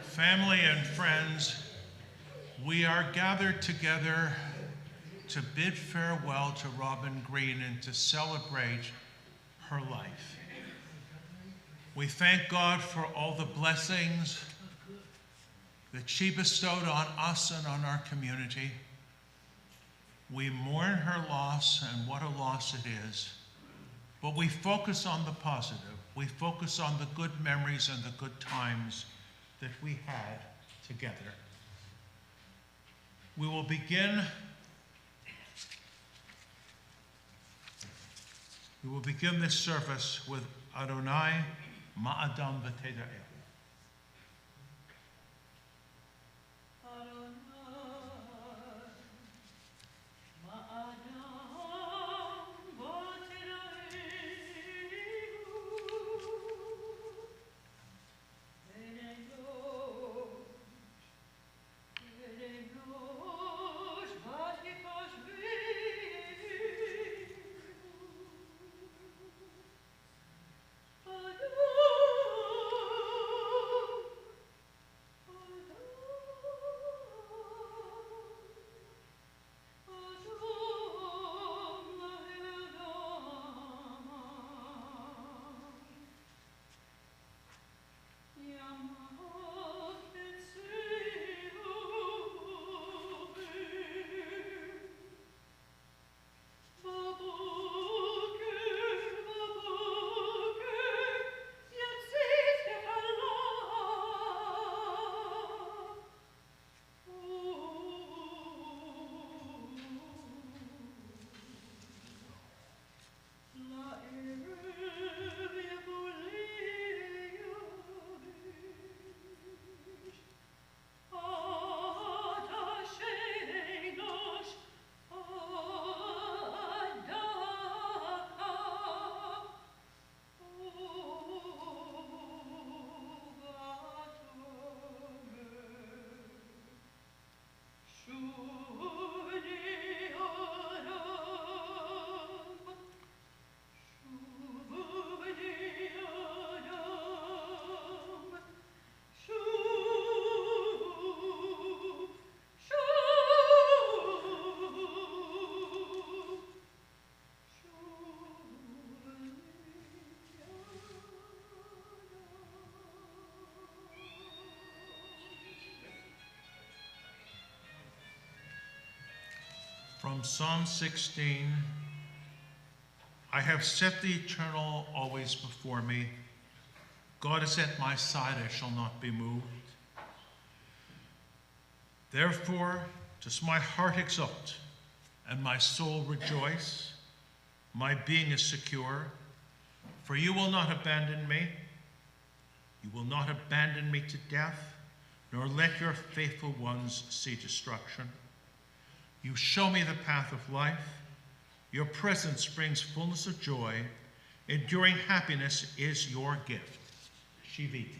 Family and friends, we are gathered together to bid farewell to Robin Green and to celebrate her life. We thank God for all the blessings that she bestowed on us and on our community. We mourn her loss, and what a loss it is. But we focus on the positive. We focus on the good memories and the good times that we had together. We will begin this service with Adonai Ma'adam V'Teda'el. From Psalm 16, I have set the eternal always before me. God is at my side, I shall not be moved. Therefore, does my heart exult and my soul rejoice. My being is secure, for you will not abandon me. You will not abandon me to death, nor let your faithful ones see destruction. You show me the path of life. Your presence brings fullness of joy. Enduring happiness is your gift. Shiviti.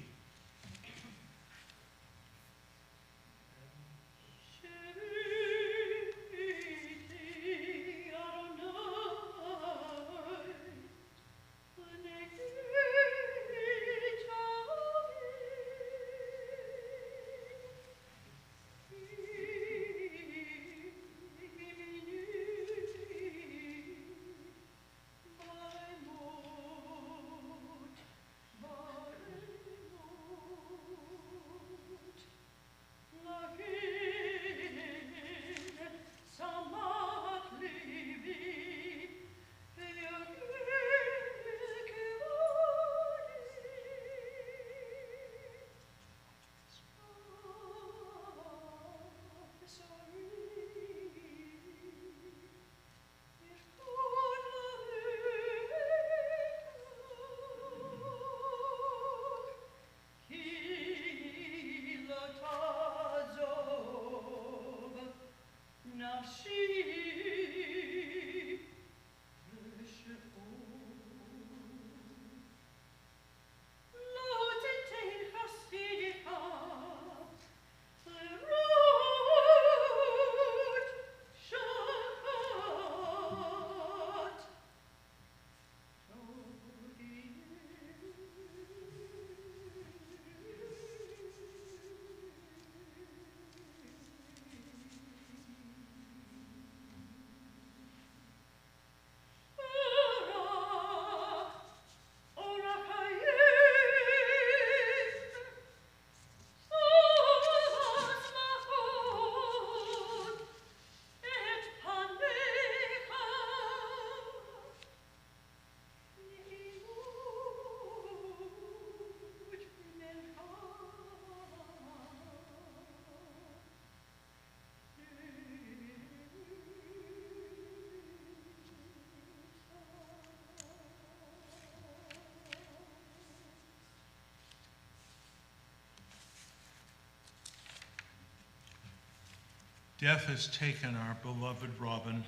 Death has taken our beloved Robin.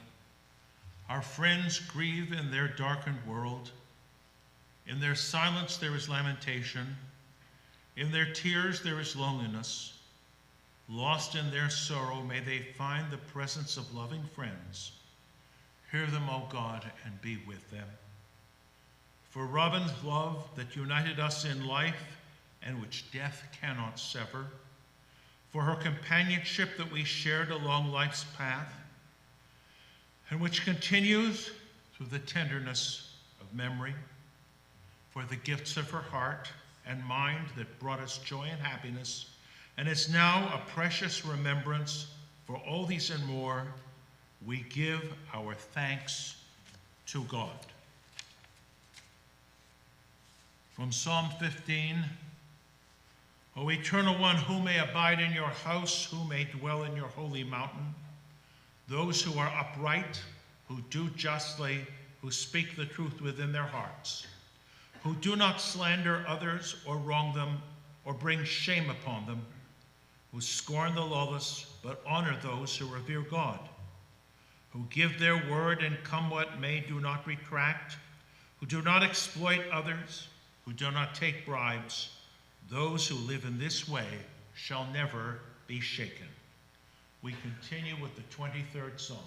Our friends grieve in their darkened world. In their silence there is lamentation. In their tears there is loneliness. Lost in their sorrow, may they find the presence of loving friends. Hear them, O God, and be with them. For Robin's love that united us in life and which death cannot sever, for her companionship that we shared along life's path, and which continues through the tenderness of memory, for the gifts of her heart and mind that brought us joy and happiness, and is now a precious remembrance. For all these and more, we give our thanks to God. From Psalm 15, O Eternal One, who may abide in your house, who may dwell in your holy mountain? Those who are upright, who do justly, who speak the truth within their hearts, who do not slander others or wrong them or bring shame upon them, who scorn the lawless but honor those who revere God, who give their word and come what may do not retract, who do not exploit others, who do not take bribes. Those who live in this way shall never be shaken. We continue with the 23rd Psalm.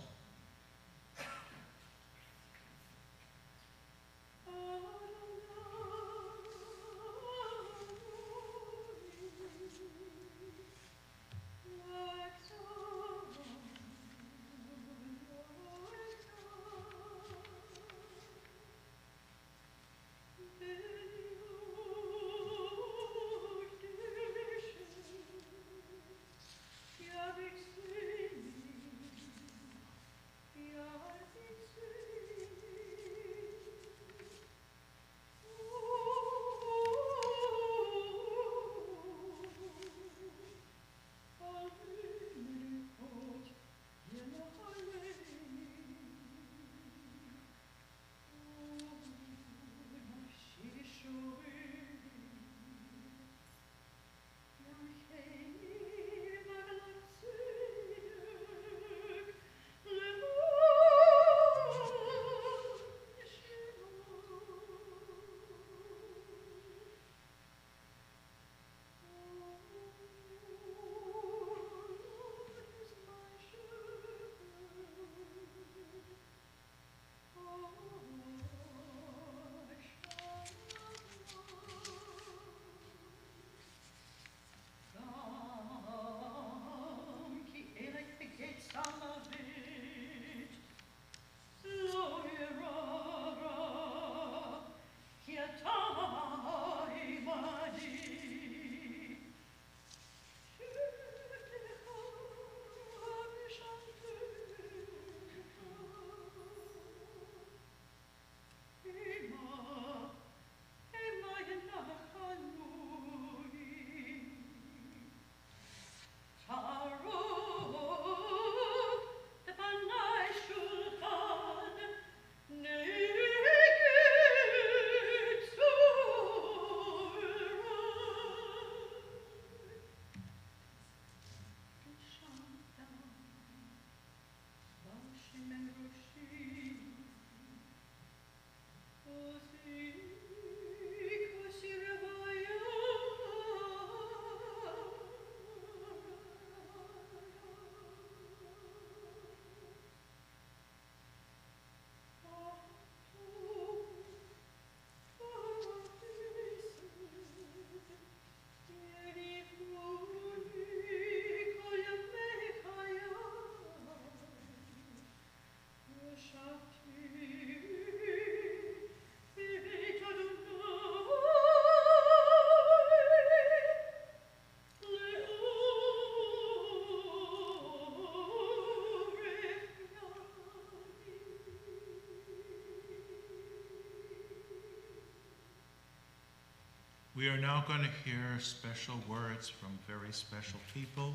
We are now going to hear special words from very special people,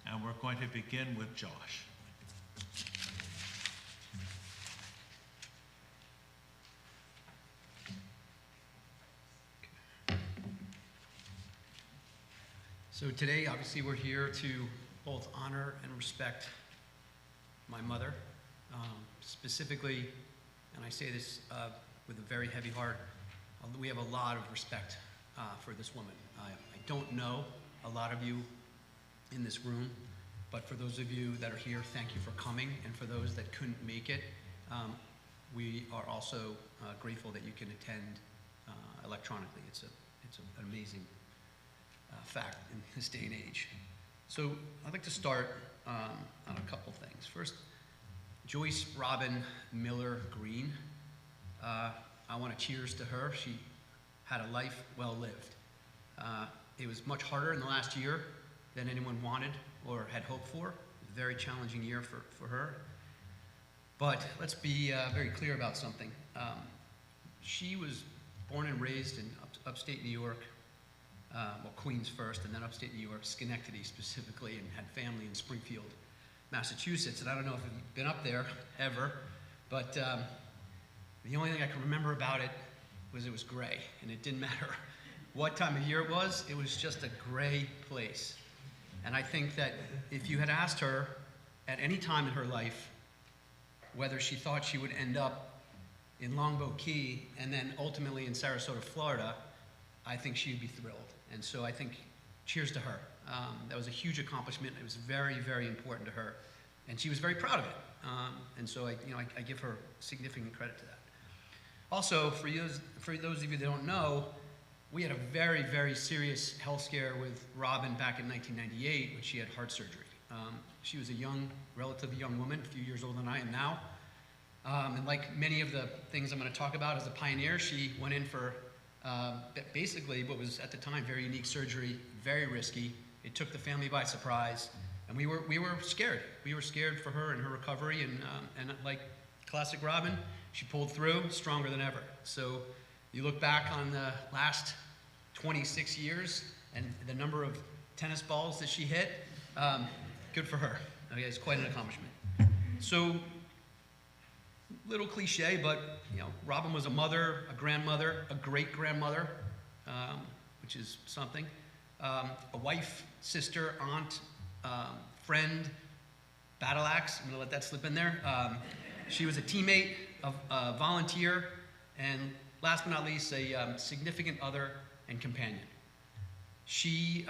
and we're going to begin with Josh. So today, obviously, we're here to both honor and respect my mother, specifically, and I say this with a very heavy heart, we have a lot of respect for this woman. I don't know a lot of you in this room, but for those of you that are here, thank you for coming, and for those that couldn't make it, we are also grateful that you can attend electronically. It's an amazing fact in this day and age. So I'd like to start on a couple things. First, Joyce Robin Miller Green. I want to cheers to her. She had a life well lived. It was much harder in the last year than anyone wanted or had hoped for. It was a very challenging year for her. But let's be very clear about something. She was born and raised in upstate New York, well, Queens first, and then upstate New York, Schenectady specifically, and had family in Springfield, Massachusetts. And I don't know if you've been up there ever, but the only thing I can remember about it was gray, and it didn't matter what time of year it was just a gray place. And I think that if you had asked her at any time in her life whether she thought she would end up in Longboat Key and then ultimately in Sarasota, Florida, I think she'd be thrilled. And so I think cheers to her. That was a huge accomplishment. It was very, very important to her, and she was very proud of it. And so I give her significant credit to that. Also, for those of you that don't know, we had a very, very serious health scare with Robin back in 1998 when she had heart surgery. She was a relatively young woman, a few years older than I am now. And like many of the things I'm going to talk about as a pioneer, she went in for basically what was at the time very unique surgery, very risky. It took the family by surprise, and we were scared. We were scared for her and her recovery, and like classic Robin, she pulled through stronger than ever. So you look back on the last 26 years and the number of tennis balls that she hit, good for her. Okay, it's quite an accomplishment. So, little cliche, but Robin was a mother, a grandmother, a great-grandmother, which is something, a wife, sister, aunt, friend, battle axe. I'm going to let that slip in there. She was a teammate, a volunteer, and last but not least, a significant other and companion. She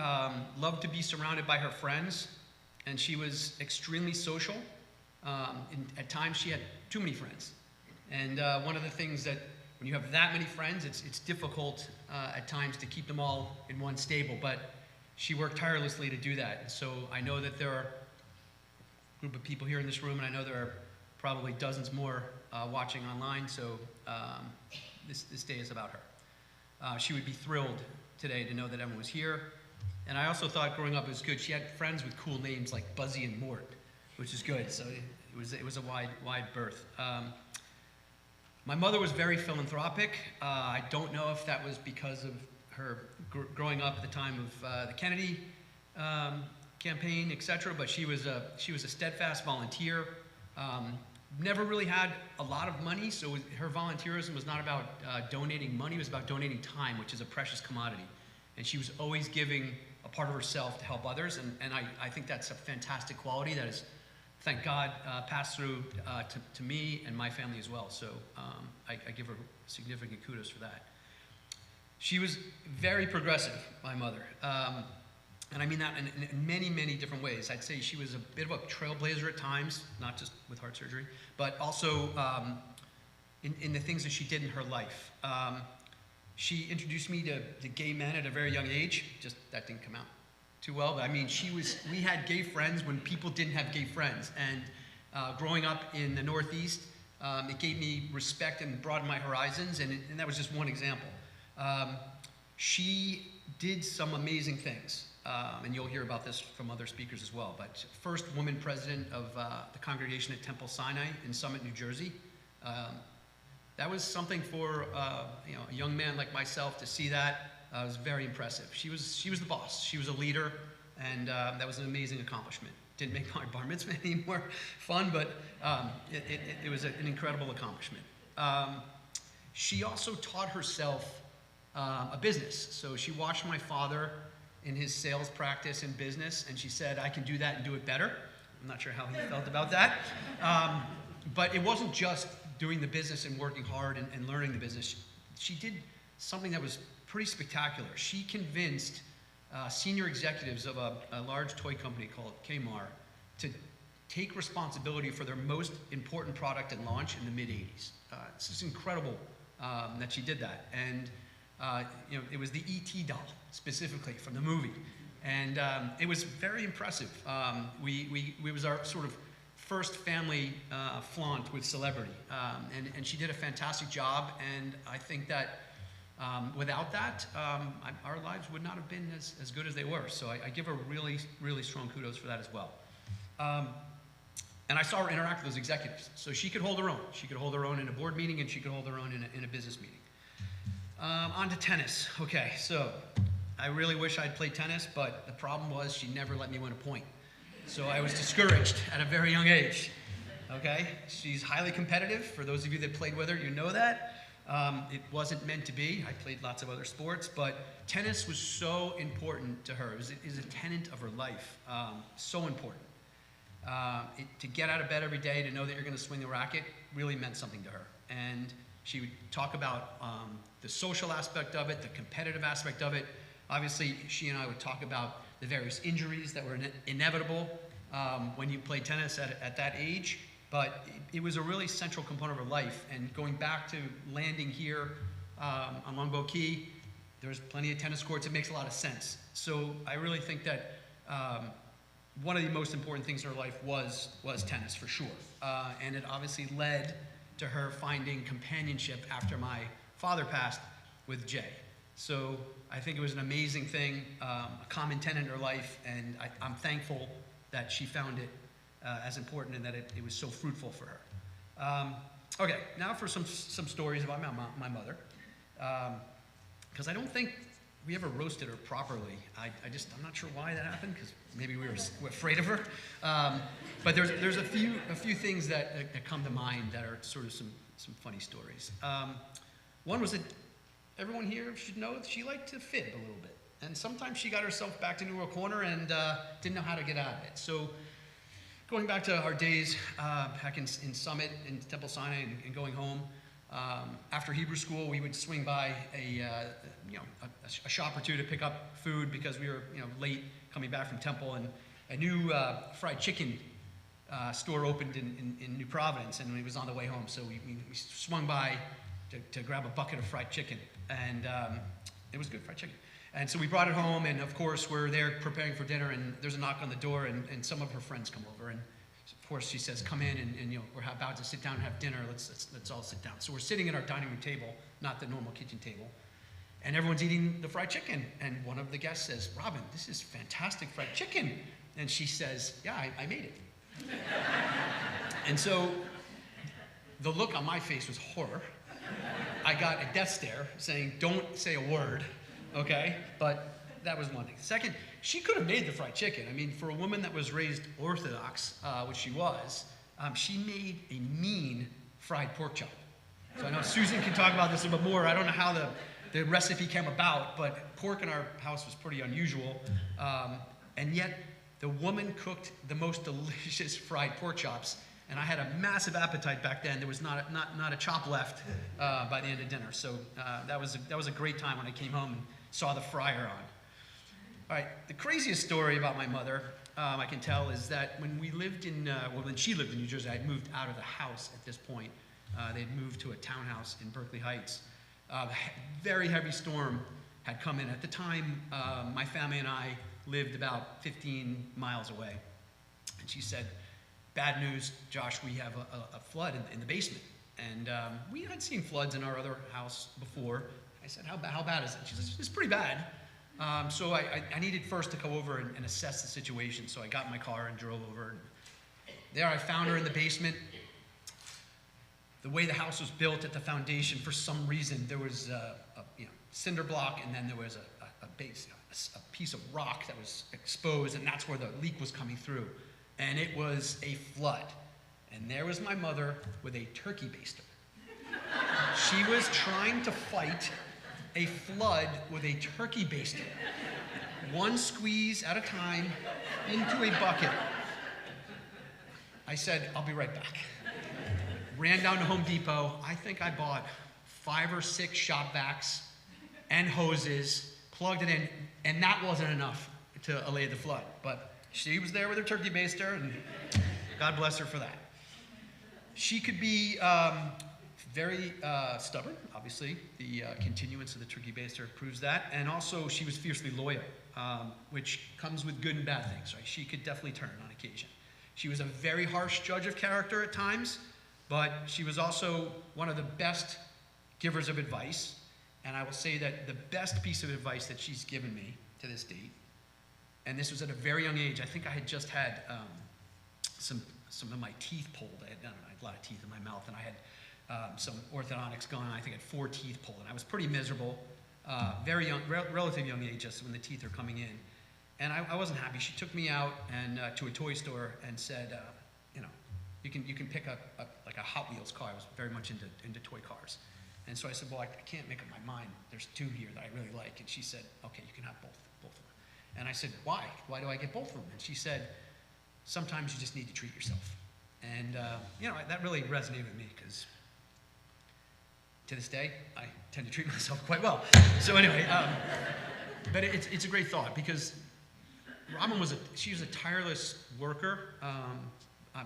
loved to be surrounded by her friends, and she was extremely social. At times, she had too many friends. And one of the things that, when you have that many friends, it's difficult at times to keep them all in one stable, but she worked tirelessly to do that. And so I know that there are a group of people here in this room, and I know there are probably dozens more watching online, so this day is about her. She would be thrilled today to know that Emma was here. And I also thought growing up it was good. She had friends with cool names like Buzzy and Mort, which is good. So it was a wide berth. My mother was very philanthropic. I don't know if that was because of her growing up at the time of the Kennedy campaign, etc. But she was a steadfast volunteer. Never really had a lot of money, so her volunteerism was not about donating money, it was about donating time, which is a precious commodity. And she was always giving a part of herself to help others, and I think that's a fantastic quality that is, thank God, passed through to me and my family as well. So I give her significant kudos for that. She was very progressive, my mother. And I mean that in many, many different ways. I'd say she was a bit of a trailblazer at times, not just with heart surgery, but also in the things that she did in her life. She introduced me to gay men at a very young age. Just that didn't come out too well, but I mean, we had gay friends when people didn't have gay friends. And growing up in the Northeast, it gave me respect and broadened my horizons, and that was just one example. She did some amazing things. And you'll hear about this from other speakers as well, but first woman president of the congregation at Temple Sinai in Summit, New Jersey. That was something for a young man like myself to see that. Was very impressive. She was the boss. She was a leader, and that was an amazing accomplishment. Didn't make my bar mitzvah any more fun, but it was an incredible accomplishment. She also taught herself a business. So she watched my father in his sales practice and business, and she said, I can do that and do it better. I'm not sure how he felt about that. But it wasn't just doing the business and working hard and learning the business. She did something that was pretty spectacular. She convinced senior executives of a large toy company called Kmart to take responsibility for their most important product and launch in the mid-'80s. It's just incredible that she did that. And it was the E.T. doll, specifically, from the movie. And it was very impressive. We was our sort of first family flaunt with celebrity. And she did a fantastic job, and I think that without that, our lives would not have been as good as they were. So I give her really, really strong kudos for that as well. And I saw her interact with those executives. So she could hold her own. She could hold her own in a board meeting, and she could hold her own in a business meeting. On to tennis. Okay, so I really wish I'd played tennis, but the problem was she never let me win a point. So I was discouraged at a very young age. Okay, she's highly competitive. For those of you that played with her, you know that. It wasn't meant to be. I played lots of other sports, but tennis was so important to her. It was a tenet of her life. So important. To get out of bed every day, to know that you're going to swing the racket, really meant something to her. And she would talk about the social aspect of it, the competitive aspect of it. Obviously, she and I would talk about the various injuries that were inevitable when you play tennis at that age. But it was a really central component of her life. And going back to landing here on Longboat Key, there's plenty of tennis courts. It makes a lot of sense. So I really think that one of the most important things in her life was tennis, for sure. And it obviously led to her finding companionship after my father passed with Jay. So I think it was an amazing thing, a common tenet in her life, and I'm thankful that she found it as important and that it was so fruitful for her. Okay, now for some stories about my mother, because I don't think we ever roasted her properly. I'm not sure why that happened, because maybe we were afraid of her. But there's a few things that come to mind that are sort of some funny stories. One was that everyone here should know that she liked to fib a little bit. And sometimes she got herself backed into a corner and didn't know how to get out of it. So going back to our days back in Summit, in Temple Sinai, and going home, after Hebrew school, we would swing by a shop or two to pick up food because we were late coming back from Temple, and a new fried chicken store opened in New Providence, and it was on the way home. So we swung by to grab a bucket of fried chicken, and it was good fried chicken. And so we brought it home, and of course we're there preparing for dinner, and there's a knock on the door, and some of her friends come over, and of course she says, "Come in, and we're about to sit down and have dinner. Let's all sit down." So we're sitting at our dining room table, not the normal kitchen table, and everyone's eating the fried chicken. And one of the guests says, "Robin, this is fantastic fried chicken." And she says, "Yeah, I made it." And so the look on my face was horror. I got a death stare saying, "Don't say a word." Okay, but that was one thing. Second, she could have made the fried chicken. I mean, for a woman that was raised Orthodox, which she was, she made a mean fried pork chop. So I know Susan can talk about this a little bit more. I don't know how the recipe came about, but pork in our house was pretty unusual. And yet, the woman cooked the most delicious fried pork chops, and I had a massive appetite back then. There was not a chop left by the end of dinner. So that was a great time when I came home and saw the fryer on. All right, the craziest story about my mother, I can tell, is that when we lived when she lived in New Jersey, I'd moved out of the house at this point. They'd moved to a townhouse in Berkeley Heights. A very heavy storm had come in. At the time, my family and I lived about 15 miles away. And she said, "Bad news, Josh, we have a flood in the basement." And we had seen floods in our other house before. I said, how bad is it? She says, "It's pretty bad." So I needed first to go over and assess the situation. So I got in my car and drove over. And there I found her in the basement. The way the house was built at the foundation, for some reason, there was a cinder block, and then there was a piece of rock that was exposed, and that's where the leak was coming through. And it was a flood. And there was my mother with a turkey baster. She was trying to fight a flood with a turkey baster. One squeeze at a time into a bucket. I said, I'll be right back. Ran down to Home Depot. I think I bought 5 or 6 shop vacs and hoses, plugged it in, and that wasn't enough to allay the flood. But she was there with her turkey baster, and God bless her for that. She could be very stubborn, obviously. The continuance of the turkey baster proves that. And also, she was fiercely loyal, which comes with good and bad things, right? She could definitely turn on occasion. She was a very harsh judge of character at times, but she was also one of the best givers of advice. And I will say that the best piece of advice that she's given me to this date, and this was at a very young age. I think I had just had some of my teeth pulled. I had a lot of teeth in my mouth, and I had some orthodontics going on. I think I had 4 teeth pulled, and I was pretty miserable. Very young, relatively young age, just when the teeth are coming in. And I wasn't happy. She took me out and to a toy store and said, you can pick up like a Hot Wheels car. I was very much into toy cars. And so I said, well, I can't make up my mind. There's 2 here that I really like. And she said, okay, you can have both of them. And I said, why? Why do I get both of them? And she said, sometimes you just need to treat yourself. And, that really resonated with me because to this day, I tend to treat myself quite well. So anyway, but it's a great thought because Robin was a tireless worker,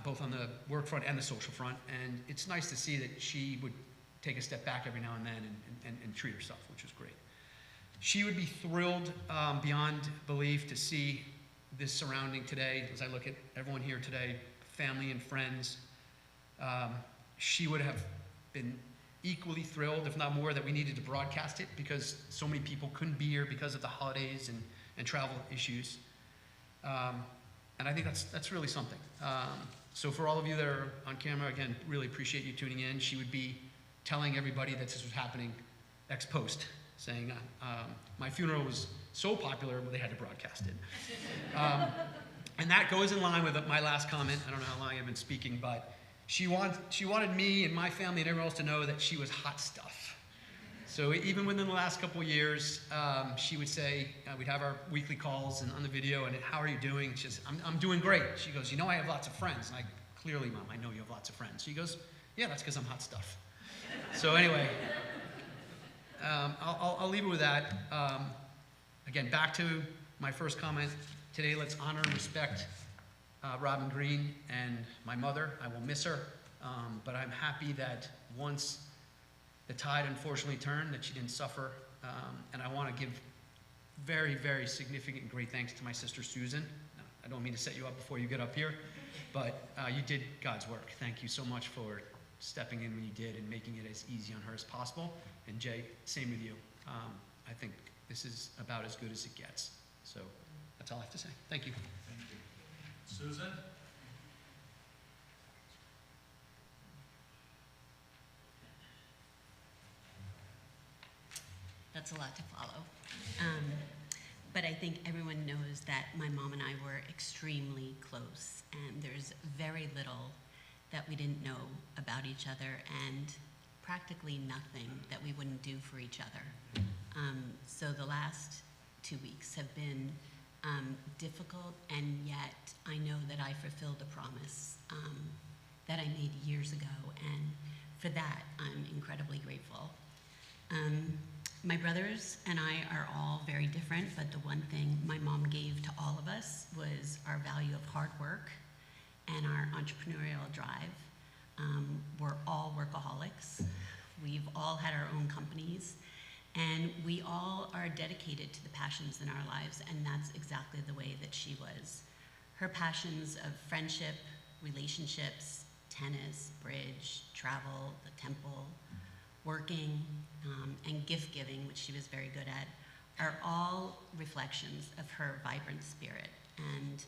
both on the work front and the social front. And it's nice to see that she would take a step back every now and then and treat herself, which was great. She would be thrilled beyond belief to see this surrounding today. As I look at everyone here today, family and friends, she would have been equally thrilled, if not more, that we needed to broadcast it because so many people couldn't be here because of the holidays and travel issues. And I think that's really something. So for all of you that are on camera, again, really appreciate you tuning in. She would be telling everybody that this was happening ex post, saying, my funeral was so popular, they had to broadcast it. And that goes in line with my last comment. I don't know how long I've been speaking, but she wanted me and my family and everyone else to know that she was hot stuff. So even within the last couple of years, she would say, we'd have our weekly calls and on the video, and how are you doing? She says, I'm doing great. She goes, I have lots of friends. And clearly, Mom, I know you have lots of friends. She goes, yeah, that's because I'm hot stuff. So anyway, I'll leave it with that. Again, back to my first comment. Today, let's honor and respect Robin Green and my mother. I will miss her, but I'm happy that once the tide unfortunately turned, that she didn't suffer. And I want to give very, very significant and great thanks to my sister Susan. I don't mean to set you up before you get up here, but you did God's work. Thank you so much for stepping in when you did and making it as easy on her as possible. And Jay, same with you. I think this is about as good as it gets. So that's all I have to say. Thank you. Thank you. Susan? That's a lot to follow. But I think everyone knows that my mom and I were extremely close, and there's very little that we didn't know about each other, and practically nothing that we wouldn't do for each other. So the last 2 weeks have been difficult, and yet I know that I fulfilled a promise that I made years ago, and for that I'm incredibly grateful. My brothers and I are all very different, but the one thing my mom gave to all of us was our value of hard work and our entrepreneurial drive. We're all workaholics. We've all had our own companies, and we all are dedicated to the passions in our lives, and that's exactly the way that she was. Her passions of friendship, relationships, tennis, bridge, travel, the temple, working, and gift giving, which she was very good at, are all reflections of her vibrant spirit. And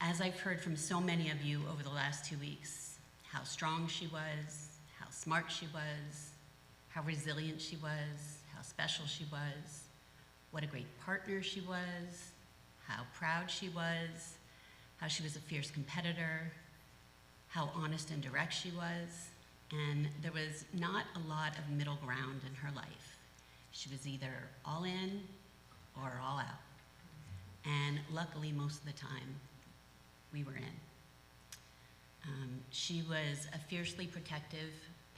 as I've heard from so many of you over the last 2 weeks, how strong she was, how smart she was, how resilient she was, how special she was, what a great partner she was, how proud she was, how she was a fierce competitor, how honest and direct she was, and there was not a lot of middle ground in her life. She was either all in or all out. And luckily, most of the time, we were in. She was a fiercely protective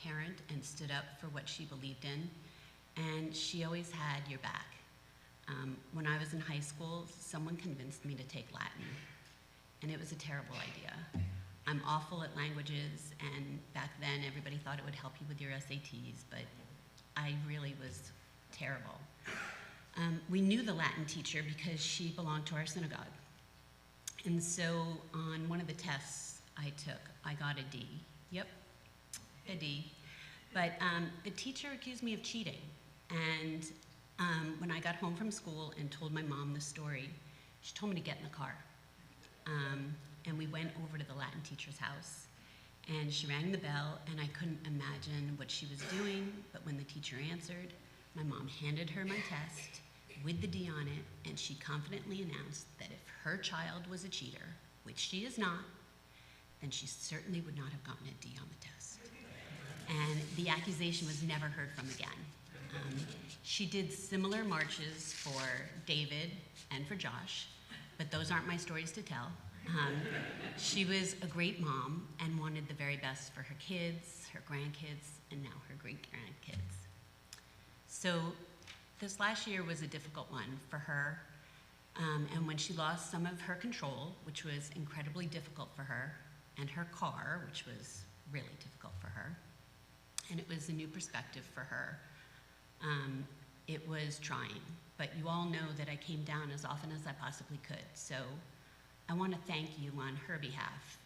parent and stood up for what she believed in, and she always had your back. When I was in high school, someone convinced me to take Latin, and it was a terrible idea. I'm awful at languages, and back then everybody thought it would help you with your SATs, but I really was terrible. We knew the Latin teacher because she belonged to our synagogue. And so on one of the tests I took, I got a D. Yep, a D. But the teacher accused me of cheating. And when I got home from school and told my mom the story, she told me to get in the car. And we went over to the Latin teacher's house. And she rang the bell, and I couldn't imagine what she was doing. But when the teacher answered, my mom handed her my test with the D on it, and she confidently announced that if her child was a cheater, which she is not, then she certainly would not have gotten a D on the test. And the accusation was never heard from again. She did similar marches for David and for Josh, but those aren't my stories to tell. She was a great mom and wanted the very best for her kids, her grandkids, and now her great-grandkids. So this last year was a difficult one for her, and when she lost some of her control, which was incredibly difficult for her, and her car, which was really difficult for her, and it was a new perspective for her, it was trying. But you all know that I came down as often as I possibly could, so I want to thank you on her behalf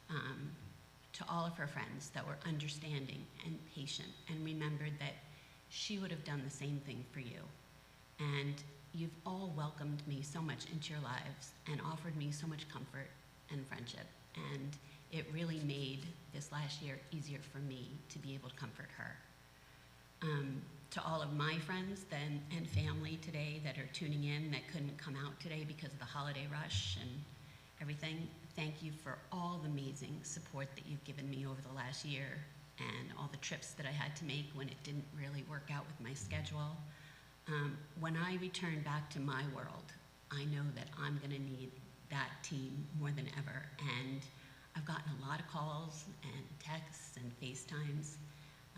to all of her friends that were understanding and patient and remembered that she would have done the same thing for you. And you've all welcomed me so much into your lives and offered me so much comfort and friendship. And it really made this last year easier for me to be able to comfort her. To all of my friends and family today that are tuning in that couldn't come out today because of the holiday rush and everything, thank you for all the amazing support that you've given me over the last year and all the trips that I had to make when it didn't really work out with my schedule. When I return back to my world, I know that I'm going to need that team more than ever. And I've gotten a lot of calls and texts and FaceTimes,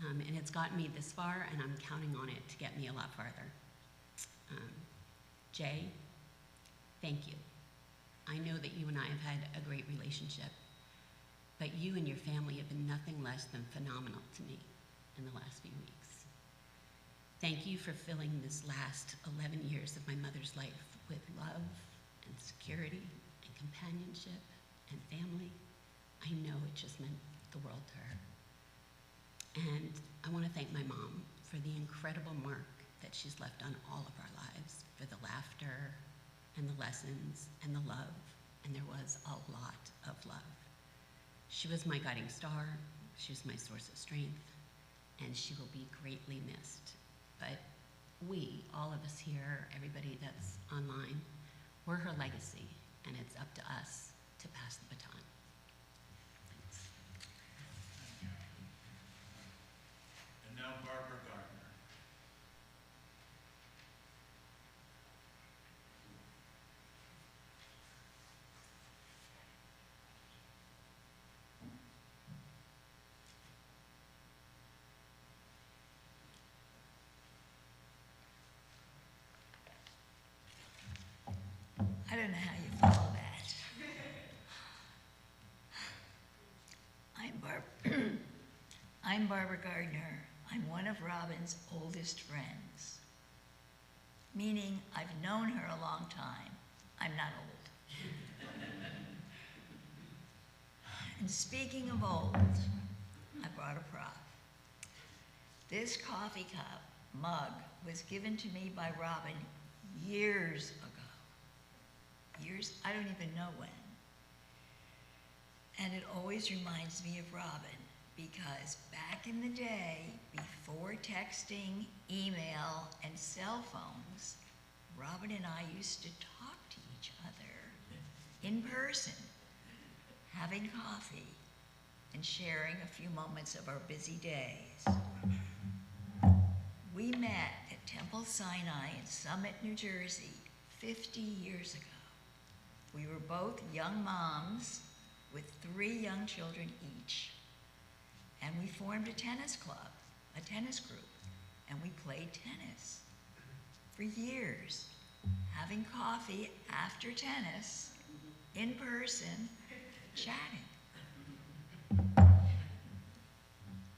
and it's gotten me this far, and I'm counting on it to get me a lot farther. Jay, thank you. I know that you and I have had a great relationship, but you and your family have been nothing less than phenomenal to me in the last few weeks. Thank you for filling this last 11 years of my mother's life with love and security and companionship and family. I know it just meant the world to her. And I want to thank my mom for the incredible mark that she's left on all of our lives, for the laughter and the lessons and the love, and there was a lot of love. She was my guiding star, she was my source of strength, and she will be greatly missed. But we, all of us here, everybody that's online, we're her legacy, and it's up to us to pass the baton. Thanks. And now Barbara Gardner. I don't know how you follow that. I'm Barbara Gardner. I'm one of Robin's oldest friends, meaning I've known her a long time. I'm not old. And speaking of old, I brought a prop. This coffee cup mug was given to me by Robin years ago. Years, I don't even know when. And it always reminds me of Robin, because back in the day, before texting, email, and cell phones, Robin and I used to talk to each other in person, having coffee and sharing a few moments of our busy days. We met at Temple Sinai in Summit, New Jersey, 50 years ago. We were both young moms with 3 young children each. And we formed a tennis club, a tennis group, and we played tennis for years, having coffee after tennis, in person, chatting.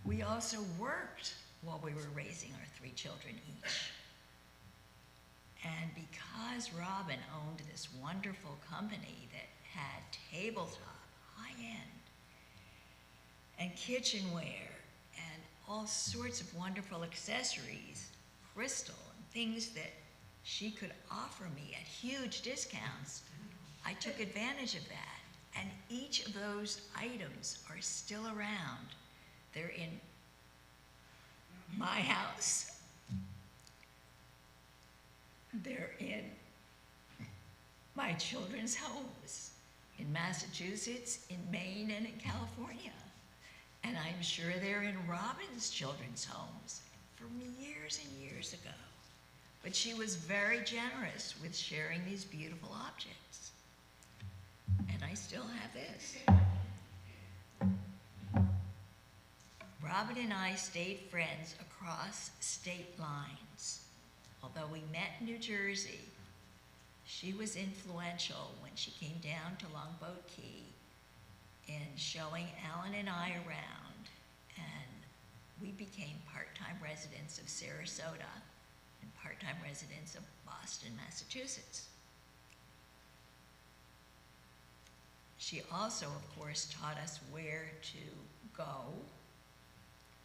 We also worked while we were raising our 3 children each. And because Robin owned this wonderful company that had tabletop, high-end, and kitchenware, and all sorts of wonderful accessories, crystal, and things that she could offer me at huge discounts, I took advantage of that. And each of those items are still around. They're in my house. They're in my children's homes in Massachusetts, in Maine, and in California. And I'm sure they're in Robin's children's homes from years and years ago. But she was very generous with sharing these beautiful objects. And I still have this. Robin and I stayed friends across state lines. Although we met in New Jersey, she was influential when she came down to Longboat Key in showing Alan and I around, and we became part-time residents of Sarasota and part-time residents of Boston, Massachusetts. She also, of course, taught us where to go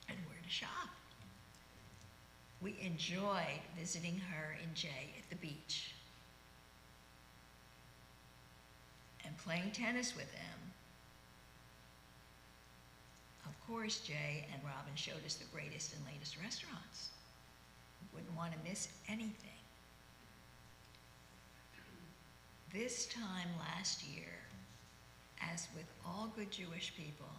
and where to shop. We enjoyed visiting her and Jay at the beach and playing tennis with them. Of course, Jay and Robin showed us the greatest and latest restaurants. Wouldn't want to miss anything. This time last year, as with all good Jewish people,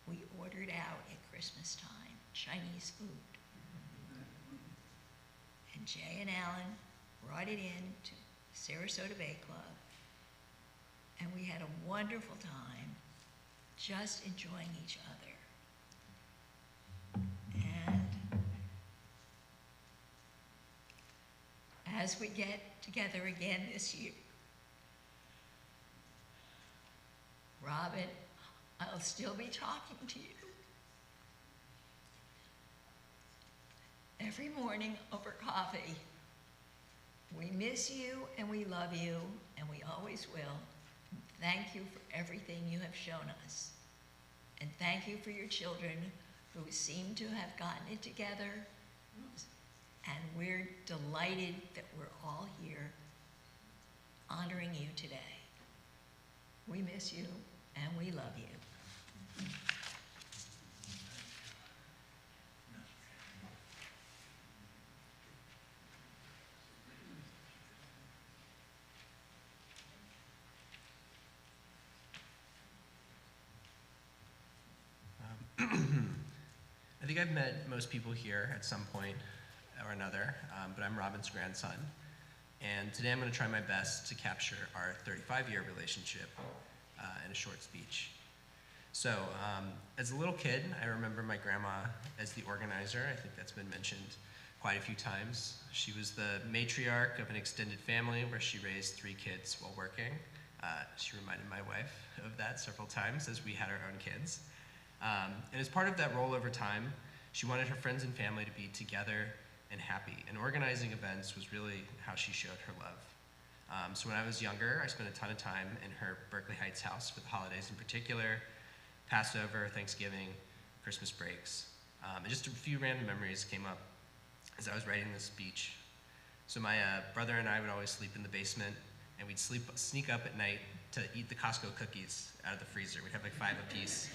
we ordered out at Christmas time Chinese food. And Jay and Alan brought it in to Sarasota Bay Club, and we had a wonderful time just enjoying each other. And as we get together again this year, Robin, I'll still be talking to you every morning over coffee. We miss you and we love you, and we always will. Thank you for everything you have shown us. And thank you for your children who seem to have gotten it together. And we're delighted that we're all here honoring you today. We miss you and we love you. I think I've met most people here at some point or another, but I'm Robin's grandson. And today I'm going to try my best to capture our 35-year relationship in a short speech. So, as a little kid, I remember my grandma as the organizer. I think that's been mentioned quite a few times. She was the matriarch of an extended family where she raised 3 kids while working. She reminded my wife of that several times as we had our own kids. And as part of that role over time, she wanted her friends and family to be together and happy. And organizing events was really how she showed her love. So when I was younger, I spent a ton of time in her Berkeley Heights house for the holidays in particular, Passover, Thanksgiving, Christmas breaks. And just a few random memories came up as I was writing this speech. So my brother and I would always sleep in the basement, and we'd sneak up at night to eat the Costco cookies out of the freezer. We'd have like 5 apiece.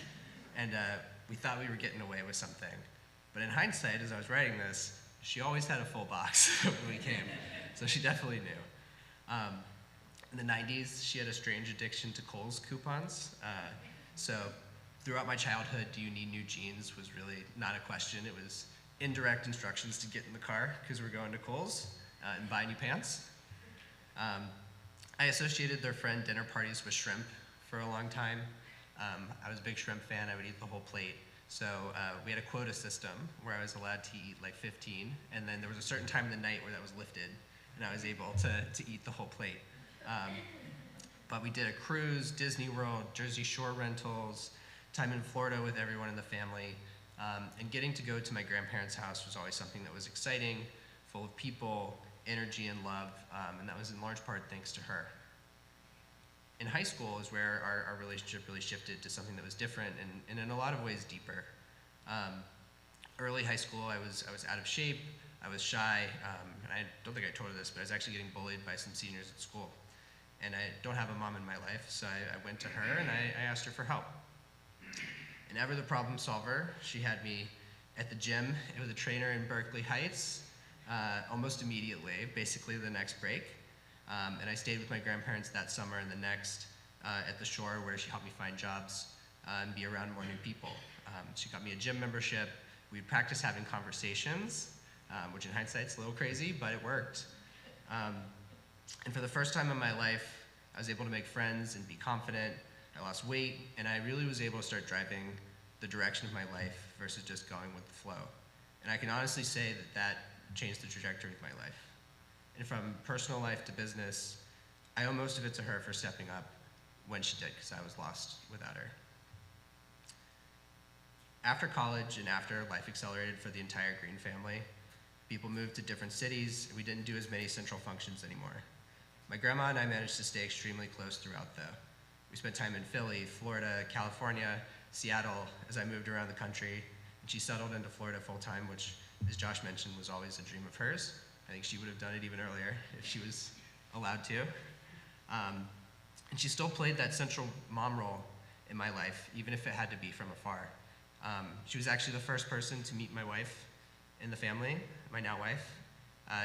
And we thought we were getting away with something. But in hindsight, as I was writing this, she always had a full box when we came. So she definitely knew. In the 90s, she had a strange addiction to Kohl's coupons. So throughout my childhood, do you need new jeans was really not a question. It was indirect instructions to get in the car because we're going to Kohl's and buy new pants. I associated their friend dinner parties with shrimp for a long time. I was a big shrimp fan. I would eat the whole plate. So we had a quota system where I was allowed to eat like 15, and then there was a certain time in the night where that was lifted, and I was able to eat the whole plate. But we did a cruise, Disney World, Jersey Shore rentals, time in Florida with everyone in the family, and getting to go to my grandparents' house was always something that was exciting, full of people, energy, and love, and that was in large part thanks to her. In high school is where our relationship really shifted to something that was different and in a lot of ways deeper. Early high school, I was out of shape, I was shy, and I don't think I told her this, but I was actually getting bullied by some seniors at school. And I don't have a mom in my life, so I went to her and I asked her for help. And ever the problem solver, she had me at the gym with a trainer in Berkeley Heights almost immediately, basically the next break. And I stayed with my grandparents that summer and the next at the shore where she helped me find jobs and be around more new people. She got me a gym membership. We'd practice having conversations, which in hindsight is a little crazy, but it worked. And for the first time in my life, I was able to make friends and be confident. I lost weight, and I really was able to start driving the direction of my life versus just going with the flow. And I can honestly say that that changed the trajectory of my life. And from personal life to business, I owe most of it to her for stepping up when she did, because I was lost without her. After college and after life accelerated for the entire Green family, people moved to different cities, and we didn't do as many central functions anymore. My grandma and I managed to stay extremely close throughout, though. We spent time in Philly, Florida, California, Seattle, as I moved around the country, and she settled into Florida full-time, which, as Josh mentioned, was always a dream of hers. I think she would have done it even earlier if she was allowed to. And she still played that central mom role in my life, even if it had to be from afar. She was actually the first person to meet my wife in the family, my now wife.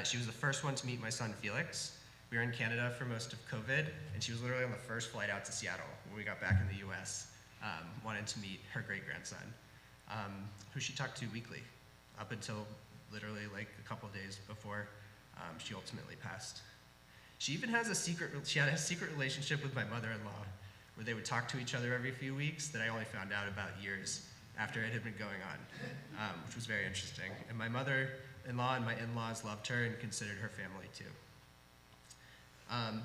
She was the first one to meet my son, Felix. We were in Canada for most of COVID, and she was literally on the first flight out to Seattle when we got back in the US, wanted to meet her great-grandson, who she talked to weekly, up until literally like a couple of days before she ultimately passed. She even has she had a secret relationship with my mother-in-law, where they would talk to each other every few weeks that I only found out about years after it had been going on, which was very interesting. And my mother-in-law and my in-laws loved her and considered her family too.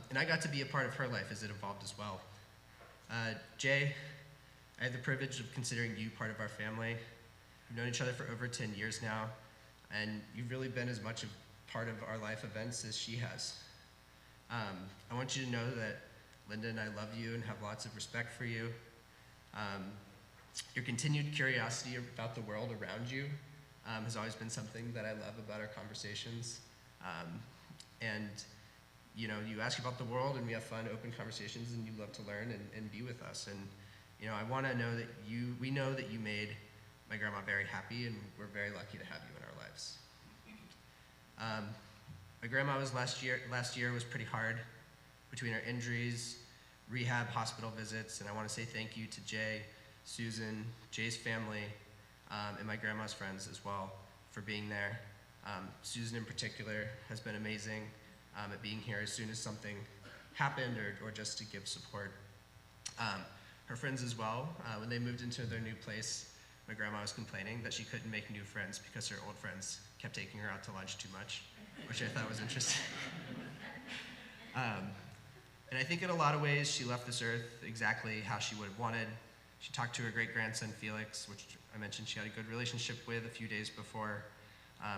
And I got to be a part of her life as it evolved as well. Jay, I had the privilege of considering you part of our family. We've known each other for over 10 years now, and you've really been as much a part of our life events as she has. I want you to know that Linda and I love you and have lots of respect for you. Your continued curiosity about the world around you has always been something that I love about our conversations. And you know, you ask about the world and we have fun, open conversations, and you love to learn and be with us. And you know, I want to know that we know that you made my grandma very happy, and we're very lucky to have you in our lives. My grandma was last year was pretty hard between her injuries, rehab, hospital visits, and I want to say thank you to Jay, Susan, Jay's family, and my grandma's friends as well for being there. Susan in particular has been amazing at being here as soon as something happened or just to give support. Her friends as well, when they moved into their new place, my grandma was complaining that she couldn't make new friends because her old friends kept taking her out to lunch too much, which I thought was interesting. And I think in a lot of ways, she left this earth exactly how she would have wanted. She talked to her great-grandson, Felix, which I mentioned she had a good relationship with a few days before.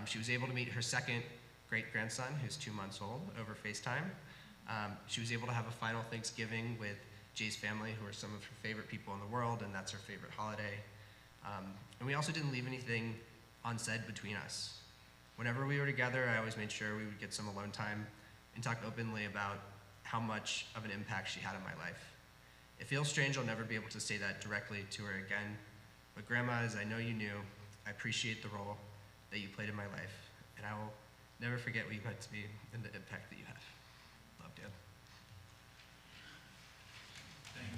She was able to meet her second great-grandson, who's 2 months old, over FaceTime. She was able to have a final Thanksgiving with Jay's family, who are some of her favorite people in the world, and that's her favorite holiday. And we also didn't leave anything unsaid between us. Whenever we were together, I always made sure we would get some alone time and talk openly about how much of an impact she had on my life. It feels strange I'll never be able to say that directly to her again, but Grandma, as I know you knew, I appreciate the role that you played in my life, and I will never forget what you meant to me and the impact that you had. Loved you. Thank you.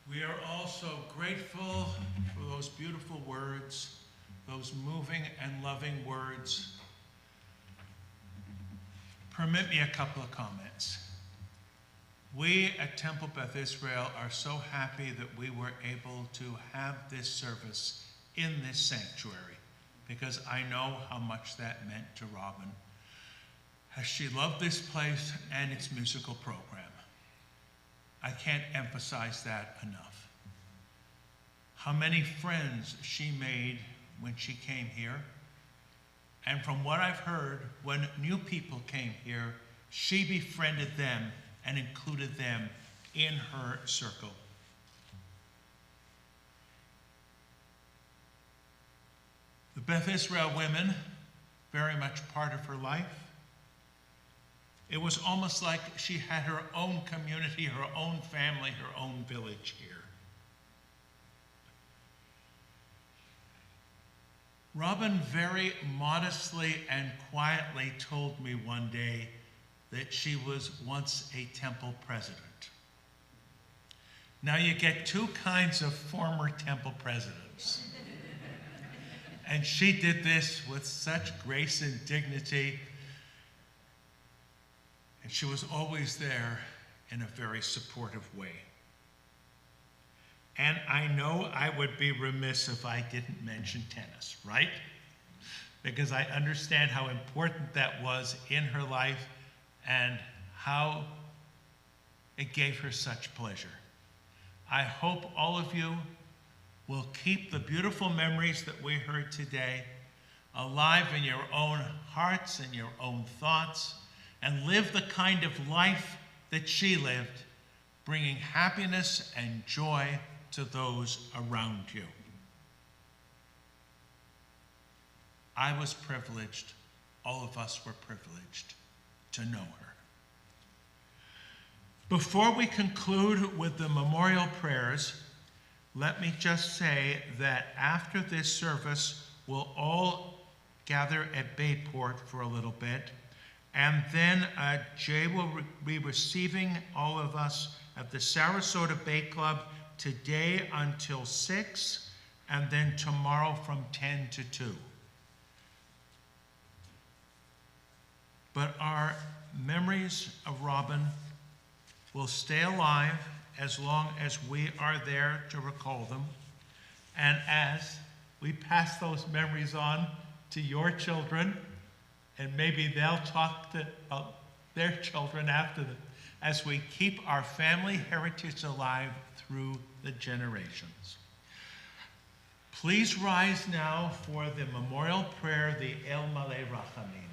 We are also grateful for those beautiful words, those moving and loving words. Permit me a couple of comments. We at Temple Beth Israel are so happy that we were able to have this service in this sanctuary, because I know how much that meant to Robin, as she loved this place and its musical program. I can't emphasize that enough. How many friends she made when she came here. And from what I've heard, when new people came here, she befriended them and included them in her circle. The Beth Israel women, very much part of her life. It was almost like she had her own community, her own family, her own village here. Robin very modestly and quietly told me one day that she was once a temple president. Now you get two kinds of former temple presidents. And she did this with such grace and dignity. And she was always there in a very supportive way. And I know I would be remiss if I didn't mention tennis, right? Because I understand how important that was in her life and how it gave her such pleasure. I hope all of you will keep the beautiful memories that we heard today alive in your own hearts and your own thoughts, and live the kind of life that she lived, bringing happiness and joy to those around you. I was privileged, all of us were privileged to know her. Before we conclude with the memorial prayers, let me just say that after this service, we'll all gather at Bayport for a little bit, and then Jay will be receiving all of us at the Sarasota Bay Club today until 6, and then tomorrow from 10 to 2. But our memories of Robin will stay alive as long as we are there to recall them. And as we pass those memories on to your children, and maybe they'll talk to their children after them, as we keep our family heritage alive through the generations. Please rise now for the memorial prayer, the El Maleh Rachamim.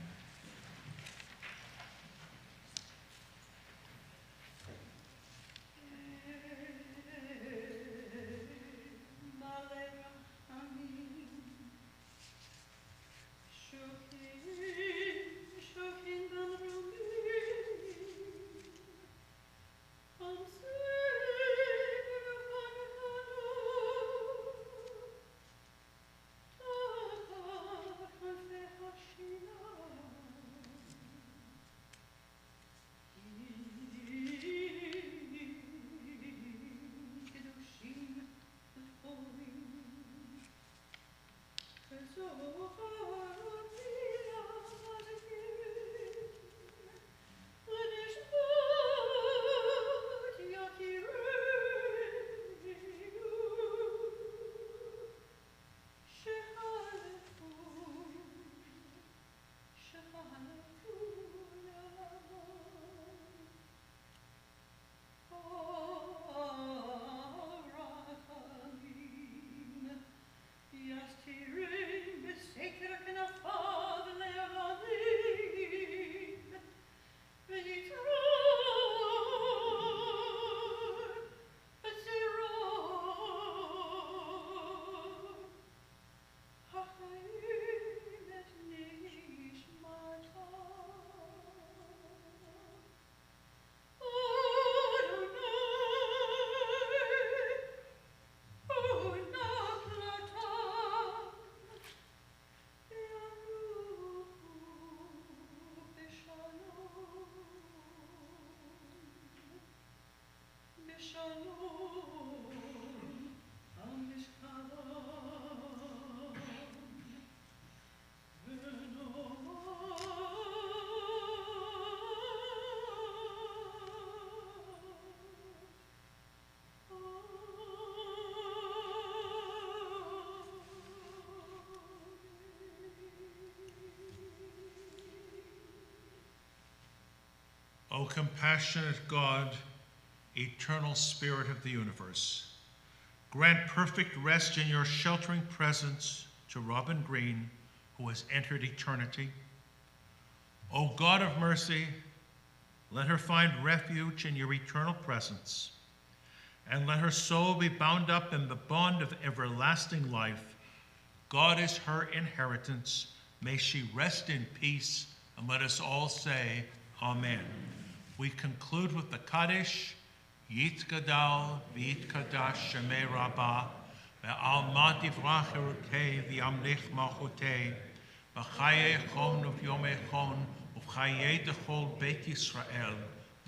Hashina O compassionate God, eternal Spirit of the universe, grant perfect rest in your sheltering presence to Robin Green, who has entered eternity. O God of mercy, let her find refuge in your eternal presence, and let her soul be bound up in the bond of everlasting life. God is her inheritance. May she rest in peace, and let us all say, Amen. We conclude with the Kaddish. Yitgadal v'yitkadash shemei Rabbah, ve'alma tivrach erukei v'yamlich malchutei, v'chayei chon uv'yomei chon, uv'chayei dechol Beit Yisrael,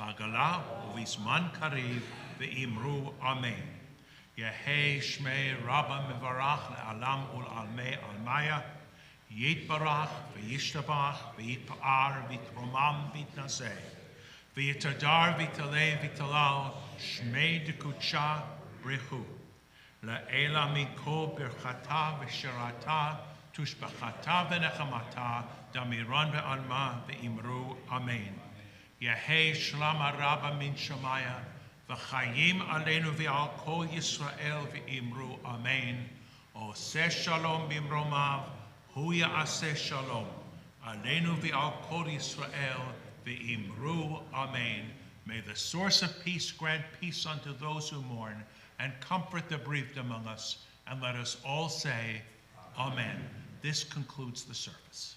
b'agala uv'izman kariv ve'imru Amen. Yehei shmei Rabbah mevarach le'alam ul'almei almaya, yitbarach v'yishtabach v'yitpa'ar v'yitromam v'yitnaseh, v'yitadar v'yitalei v'yitalal, shmei dekutsha brichu. La'ela mikol birchata v'shirata, tushbachata v'nechamata, damiran ve'alma ve'imru Amen. Yehei shlama rabba min shamaya, v'chayim aleinu ve'al kol Yisrael ve'imru Amen. Oseh shalom bimromav, hu ya'aseh shalom. Aleinu ve'al kol Yisrael ve'imru Amen. May the source of peace grant peace unto those who mourn, and comfort the bereaved among us, and let us all say, Amen. This concludes the service.